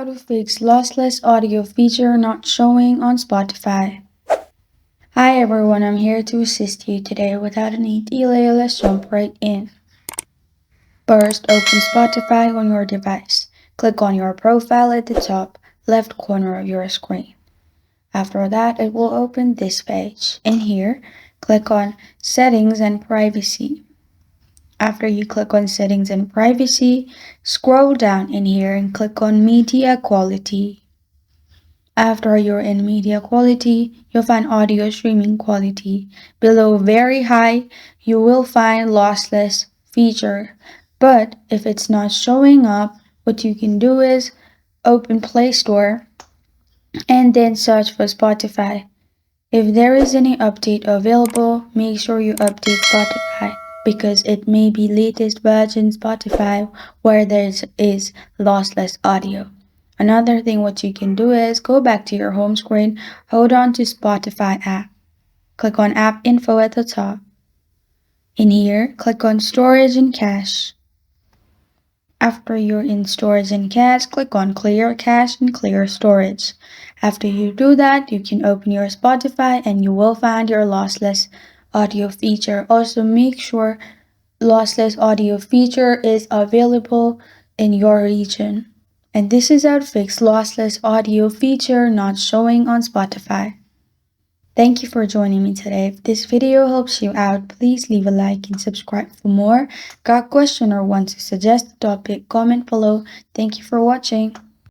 How to fix lossless audio feature not showing on Spotify. Hi everyone, I'm here to assist you today. Without any delay, let's jump right in. First, open Spotify on your device. Click on your profile at the top left corner of your screen. After that, it will open this page. In here, click on Settings and Privacy. After you click on Settings and Privacy, scroll down in here and click on Media Quality. After you're in Media Quality, you'll find Audio Streaming Quality. Below Very High, you will find Lossless feature. But if it's not showing up, what you can do is open Play Store and then search for Spotify. If there is any update available, make sure you update Spotify because it may be latest version Spotify where there is lossless audio. Another thing what you can do is go back to your home screen, hold on to Spotify app. Click on app info at the top. In here, click on storage and cache. After you're in storage and cache, click on clear cache and clear storage. After you do that, you can open your Spotify and you will find your lossless audio feature. Also make sure lossless audio feature is available in your region. And this is how to fix lossless audio feature not showing on Spotify. Thank you for joining me today. If this video helps you out, please leave a like and subscribe for more. Got a question or want to suggest a topic, comment below. Thank you for watching.